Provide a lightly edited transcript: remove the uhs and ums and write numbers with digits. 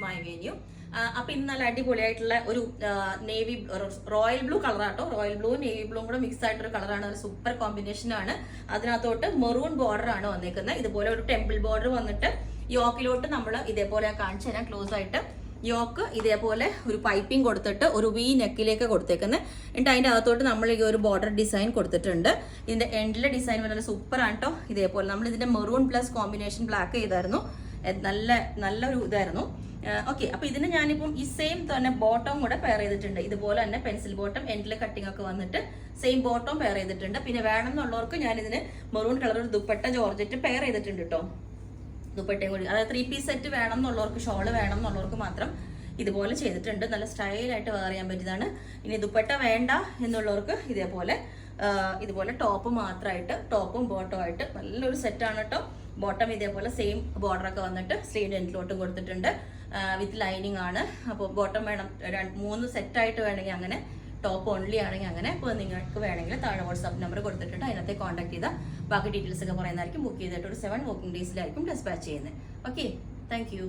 My venue. അപ്പൊ ഇന്ന് നല്ല അടിപൊളിയായിട്ടുള്ള ഒരു നേവി റോയൽ ബ്ലൂ കളറാട്ടോ. റോയൽ ബ്ലൂ നേവി ബ്ലൂ കൂടെ മിക്സ് ആയിട്ടൊരു കളറാണ്. ഒരു സൂപ്പർ കോമ്പിനേഷൻ ആണ്. അതിനകത്തോട്ട് മെറൂൺ ബോർഡർ ആണ് വന്നേക്കുന്നത്. ഇതുപോലെ ഒരു ടെമ്പിൾ ബോർഡർ വന്നിട്ട് യോക്കിലോട്ട് നമ്മൾ ഇതേപോലെ കാണിച്ചു തരാം ക്ലോസ് ആയിട്ട്. യോക്ക് ഇതേപോലെ ഒരു പൈപ്പിംഗ് കൊടുത്തിട്ട് ഒരു വി നെക്കിലേക്ക് കൊടുത്തേക്കുന്നത്. എന്നിട്ട് അതിൻ്റെ അകത്തോട്ട് നമ്മൾ ഈ ഒരു ബോർഡർ ഡിസൈൻ കൊടുത്തിട്ടുണ്ട്. ഇതിന്റെ എൻഡിലെ ഡിസൈൻ വളരെ സൂപ്പർ ആണ് കേട്ടോ. ഇതേപോലെ നമ്മൾ ഇതിന്റെ മെറൂൺ പ്ലസ് കോമ്പിനേഷൻ ബ്ലാക്ക് ചെയ്തായിരുന്നു. നല്ലൊരു ഇതായിരുന്നു. ഓക്കെ, അപ്പൊ ഇതിന് ഞാനിപ്പം ഈ സെയിം തന്നെ ബോട്ടം കൂടെ പെയർ ചെയ്തിട്ടുണ്ട്. ഇതുപോലെ തന്നെ പെൻസിൽ ബോട്ടം എൻഡിലെ കട്ടിംഗ് ഒക്കെ വന്നിട്ട് സെയിം ബോട്ടം പെയർ ചെയ്തിട്ടുണ്ട്. പിന്നെ വേണം എന്നുള്ളവർക്ക് ഞാൻ ഇതിന് മെറൂൺ കളർ ഒരു ദുപ്പട്ട ജോർജറ്റ് പെയർ ചെയ്തിട്ടുണ്ട് കേട്ടോ. ദുപ്പട്ടയും കൂടി, അതായത് 3 പീസ് സെറ്റ് വേണം എന്നുള്ളവർക്ക്, ഷോള് വേണം എന്നുള്ളവർക്ക് മാത്രം ഇതുപോലെ ചെയ്തിട്ടുണ്ട്. നല്ല സ്റ്റൈലായിട്ട് വെയർ ചെയ്യാൻ പറ്റിയതാണ്. ഇനി ദുപ്പട്ട വേണ്ട എന്നുള്ളവർക്ക് ഇതുപോലെ ടോപ്പ് മാത്രമായിട്ട്, ടോപ്പും ബോട്ടവും ആയിട്ട് നല്ലൊരു സെറ്റാണ് കേട്ടോ. ബോട്ടം ഇതേപോലെ സെയിം ബോർഡർ ഒക്കെ വന്നിട്ട് സ്ലീവ് എൻഡിലോട്ടും കൊടുത്തിട്ടുണ്ട്. വിത്ത് ലൈനിങ് ആണ്. അപ്പോൾ ബോട്ടം വേണം 3 സെറ്റായിട്ട് വേണമെങ്കിൽ അങ്ങനെ, ടോപ്പ് ഓൺലി ആണെങ്കിൽ അങ്ങനെ. അപ്പോൾ നിങ്ങൾക്ക് വേണമെങ്കിൽ താഴെ വാട്സാപ്പ് നമ്പർ കൊടുത്തിട്ടുണ്ട്. അതിനകത്ത് കോൺടാക്ട് ചെയ്താൽ ബാക്കി ഡീറ്റെയിൽസ് ഒക്കെ പറയുന്നതായിരിക്കും. ബുക്ക് ചെയ്തിട്ട് ഒരു 7 വർക്കിംഗ് ഡേയ്സിലായിരിക്കും ഡിസ്പാച്ച് ചെയ്യുന്നത്. Okay, thank you.